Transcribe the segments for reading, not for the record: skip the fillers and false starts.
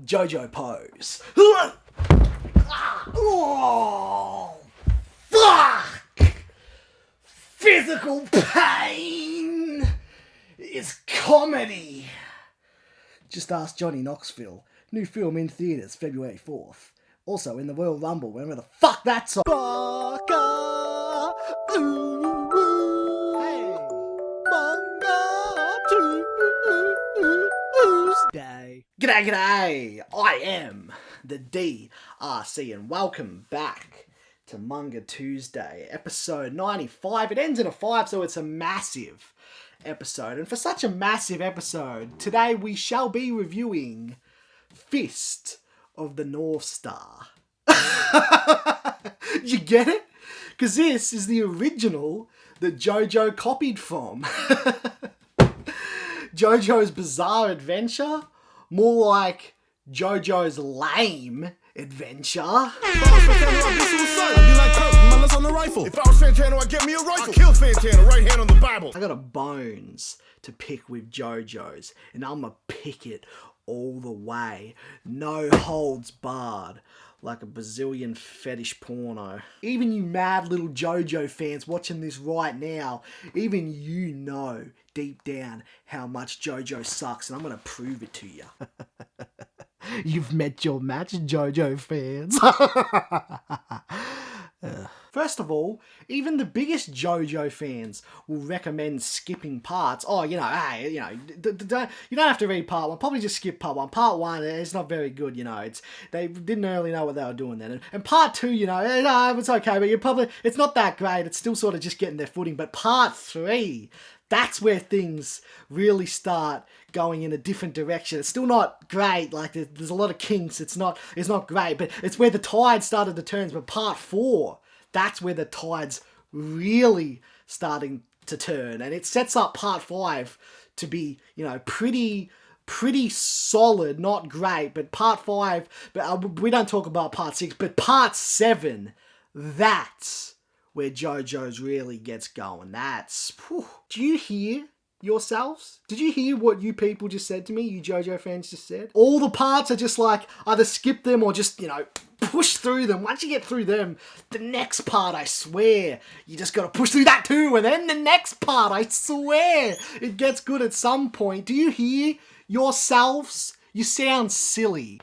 JoJo pose. Oh, fuck! Physical pain is comedy. Just ask Johnny Knoxville. New film in theatres February 4th. Also in the Royal Rumble, whenever the fuck that's on. Baka, ooh, ooh. Hey, Manga Tuesday. G'day. I am the DRC and welcome back to Manga Tuesday, episode 95. It ends in a 5, so it's a massive episode. And for such a massive episode, today we shall be reviewing Fist of the North Star. You get it? Because this is the original that JoJo copied from. JoJo's Bizarre Adventure? More like JoJo's Lame Adventure. If I was Santana, I'd get me a rifle. I'd kill Santana, right hand on the Bible. I got a bones to pick with JoJo's, and I'ma pick it all the way. No holds barred, like a Brazilian fetish porno. Even you mad little JoJo fans watching this right now, even you know deep down how much JoJo sucks, and I'm gonna prove it to you. You've met your match, JoJo fans. First of all, even the biggest JoJo fans will recommend skipping parts. Oh, you know, hey, you know, you don't have to read part 1. Probably just skip part 1. Part 1 is not very good, you know. They didn't really know what they were doing then. And part 2, you know, it's okay, but it's not that great. It's still sort of just getting their footing. But part 3, that's where things really start going in a different direction. It's still not great. Like there's a lot of kinks. It's not great, but it's where the tide started to turn. But part 4, that's where the tide's really starting to turn, and it sets up part 5 to be, you know, pretty solid. Not great, but part 5. But we don't talk about part 6. But part 7, that's where JoJo's really gets going. That's... Whew. Do you hear yourselves? Did you hear what you people just said to me? You JoJo fans just said? All the parts are just like, either skip them or just, you know, push through them. Once you get through them, the next part, I swear, you just gotta push through that too. And then the next part, I swear, it gets good at some point. Do you hear yourselves? You sound silly.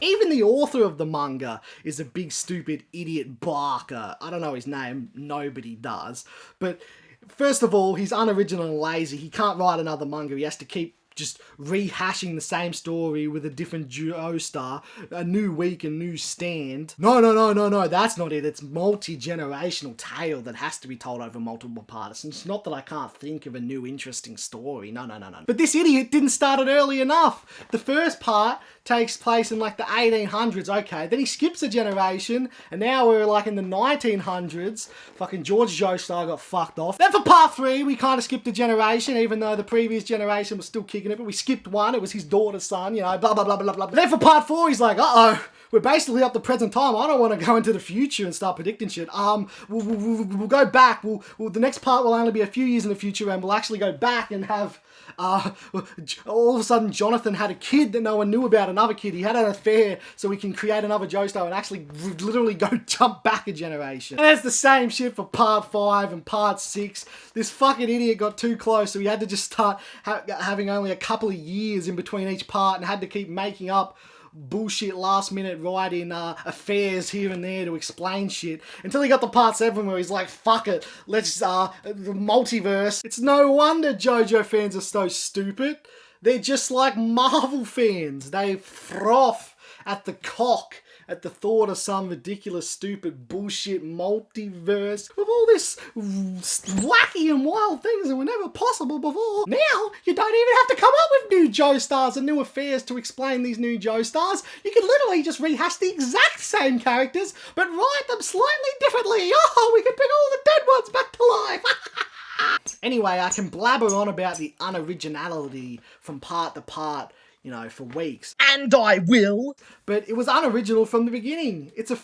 Even the author of the manga is a big stupid idiot barker. I don't know his name, nobody does. But first of all, he's unoriginal and lazy. He can't write another manga. He has to keep just rehashing the same story with a different duo star, a new week, a new stand. No, that's not it. It's multi-generational tale that has to be told over multiple parts. And it's not that I can't think of a new interesting story. No. But this idiot didn't start it early enough. The first part takes place in like the 1800s, okay. Then he skips a generation, and now we're like in the 1900s. Fucking George Joestar got fucked off. Then for part 3, we kind of skipped a generation, even though the previous generation was still kicking it, but we skipped one. It was his daughter's son, you know, blah, blah, blah, blah, blah. But then for part 4, he's like, uh-oh, we're basically up to present time. I don't want to go into the future and start predicting shit. We'll go back. The next part will only be a few years in the future, and we'll actually go back and have... all of a sudden Jonathan had a kid that no one knew about, another kid. He had an affair, so we can create another Joestar and actually literally go jump back a generation. And it's the same shit for part 5 and part 6. This fucking idiot got too close, so he had to just start having only a couple of years in between each part and had to keep making up bullshit last minute writing affairs here and there to explain shit until he got to part 7 where he's like, fuck it, let's the multiverse. It's no wonder JoJo fans are so stupid. They're just like Marvel fans. They froth at the cock at the thought of some ridiculous, stupid bullshit multiverse with all this wacky and wild things that were never possible before. Now, you don't even have to come up with new Joestars and new affairs to explain these new Joestars. You can literally just rehash the exact same characters, but write them slightly differently. Oh, we can bring all the dead ones back to life. Anyway, I can blabber on about the unoriginality from part to part, you know, for weeks. And I will! But it was unoriginal from the beginning. It's a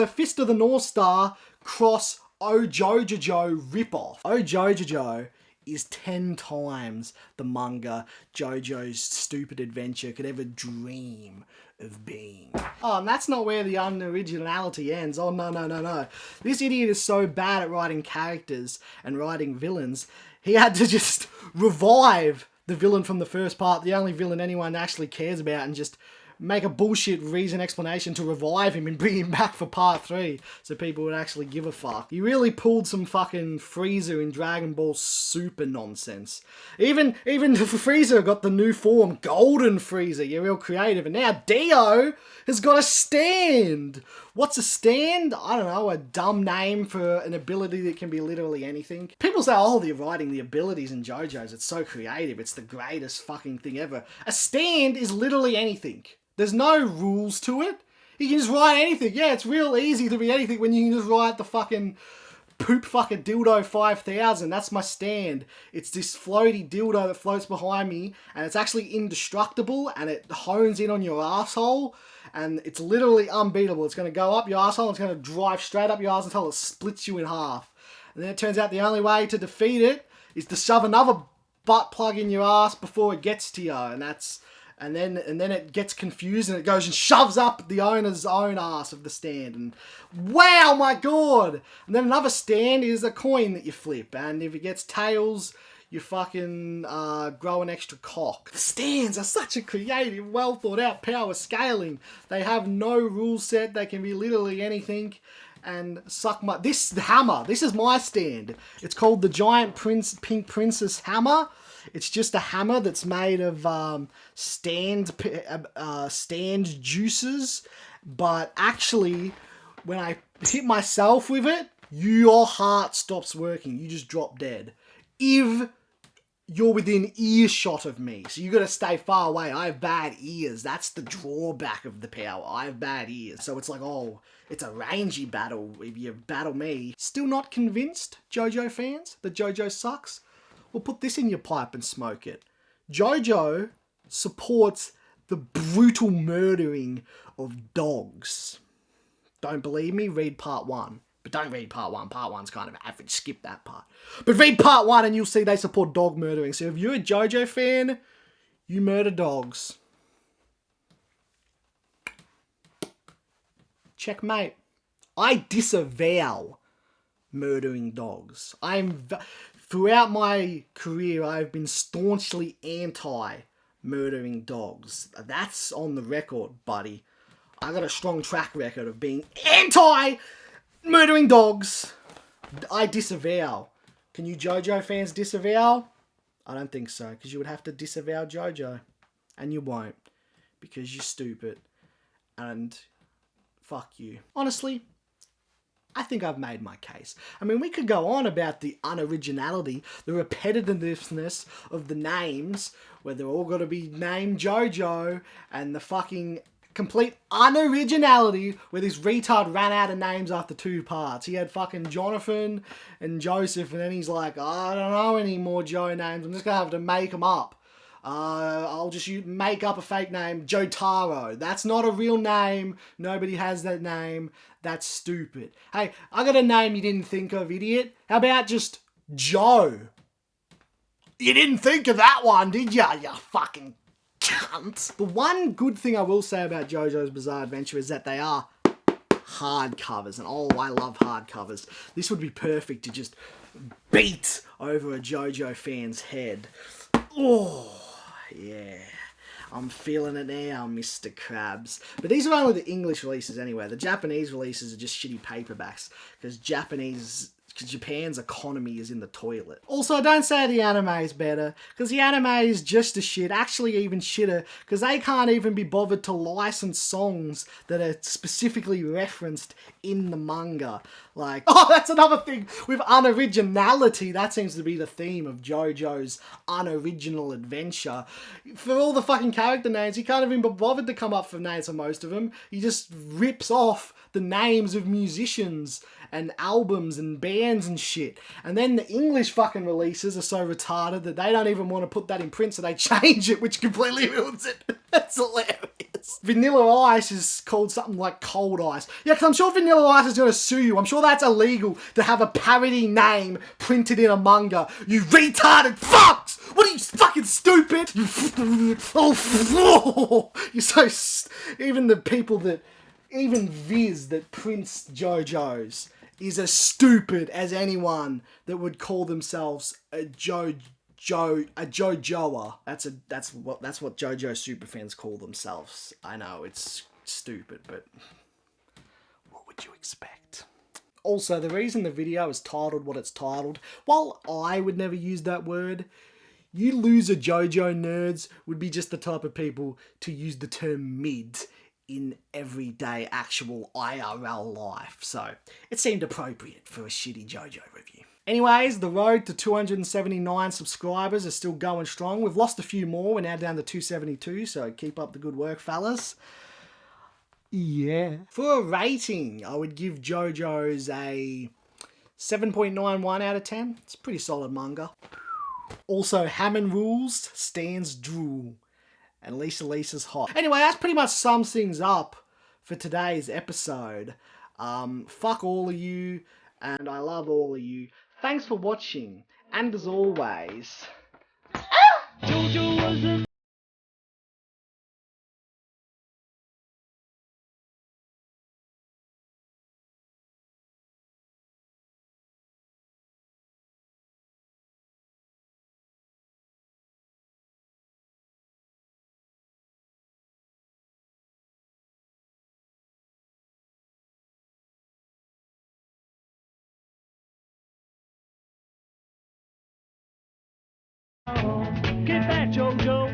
Fist of the North Star cross JoJo ripoff. JoJo is 10 times the manga JoJo's stupid adventure could ever dream of being. Oh, and that's not where the unoriginality ends. Oh, no. This idiot is so bad at writing characters and writing villains, he had to just revive the villain from the first part, the only villain anyone actually cares about, and just make a bullshit reason explanation to revive him and bring him back for part 3 so people would actually give a fuck. He really pulled some fucking Frieza in Dragon Ball Super nonsense. Even Frieza got the new form, Golden Frieza. You're real creative. And now Dio has got a stand. What's a stand? I don't know, a dumb name for an ability that can be literally anything. People say, oh, they're writing the abilities in JoJo's. It's so creative. It's the greatest fucking thing ever. A stand is literally anything. There's no rules to it. You can just write anything. Yeah, it's real easy to be anything when you can just write the fucking poop fucking dildo 5000. That's my stand. It's this floaty dildo that floats behind me, and it's actually indestructible, and it hones in on your asshole, and it's literally unbeatable. It's going to go up your asshole, and it's going to drive straight up your ass until it splits you in half. And then it turns out the only way to defeat it is to shove another butt plug in your ass before it gets to you, and then it gets confused and it goes and shoves up the owner's own ass of the stand. And wow, my god! And then another stand is a coin that you flip. And if it gets tails, you fucking grow an extra cock. The stands are such a creative, well thought out power scaling. They have no rule set. They can be literally anything. And suck my... This hammer. This is my stand. It's called the Giant Pink Princess Hammer. It's just a hammer that's made of stand juices. But actually, when I hit myself with it, your heart stops working. You just drop dead. If you're within earshot of me. So you got to stay far away. I have bad ears. That's the drawback of the power. I have bad ears. So it's like, oh, it's a rangy battle if you battle me. Still not convinced, JoJo fans, that JoJo sucks? Well, put this in your pipe and smoke it. JoJo supports the brutal murdering of dogs. Don't believe me? Read part 1. But don't read part 1. Part 1's kind of average. Skip that part. But read part 1 and you'll see they support dog murdering. So if you're a JoJo fan, you murder dogs. Checkmate. I disavow murdering dogs. Throughout my career, I've been staunchly anti-murdering dogs. That's on the record, buddy. I got a strong track record of being anti-murdering dogs. I disavow. Can you JoJo fans disavow? I don't think so, because you would have to disavow JoJo. And you won't, because you're stupid. And fuck you. Honestly, I think I've made my case. I mean, we could go on about the unoriginality, the repetitiveness of the names, where they're all got to be named JoJo, and the fucking complete unoriginality where this retard ran out of names after 2 parts. He had fucking Jonathan and Joseph, and then he's like, I don't know any more Joe names. I'm just going to have to make them up. I'll just make up a fake name, Jotaro. That's not a real name. Nobody has that name. That's stupid. Hey, I got a name you didn't think of, idiot. How about just Joe? You didn't think of that one, did ya, you fucking cunt? The one good thing I will say about JoJo's Bizarre Adventure is that they are hardcovers. And oh, I love hardcovers. This would be perfect to just beat over a JoJo fan's head. Oh, yeah. I'm feeling it now, Mr. Krabs. But these are only the English releases anyway. The Japanese releases are just shitty paperbacks. Because Japan's economy is in the toilet. Also, don't say the anime is better, because the anime is just as shit, actually even shitter, because they can't even be bothered to license songs that are specifically referenced in the manga. Like, oh, that's another thing with unoriginality. That seems to be the theme of JoJo's unoriginal adventure. For all the fucking character names, he can't even be bothered to come up with names for most of them. He just rips off the names of musicians and albums and bands and shit. And then the English fucking releases are so retarded that they don't even want to put that in print, so they change it, which completely ruins it. That's hilarious. Vanilla Ice is called something like Cold Ice. Yeah, because I'm sure Vanilla Ice is going to sue you. I'm sure that's illegal to have a parody name printed in a manga. You retarded fucks! What are you, fucking stupid? You're so... Even the people that... Even Viz that prints JoJo's is as stupid as anyone that would call themselves a JoJoer. That's what JoJo superfans call themselves. I know it's stupid, but what would you expect? Also, the reason the video is titled what it's titled, while I would never use that word, you loser JoJo nerds would be just the type of people to use the term mid in everyday actual IRL life, so it seemed appropriate for a shitty JoJo review. Anyways, the road to 279 subscribers is still going strong. We've lost a few more, we're now down to 272, so keep up the good work, fellas. Yeah. For a rating, I would give JoJo's a 7.91 out of 10. It's a pretty solid manga. Also, Hammond rules, stands drool. And Lisa's hot. Anyway, that pretty much sums things up for today's episode. Fuck all of you, and I love all of you. Thanks for watching, and as always... JoJo was a Get back, JoJo!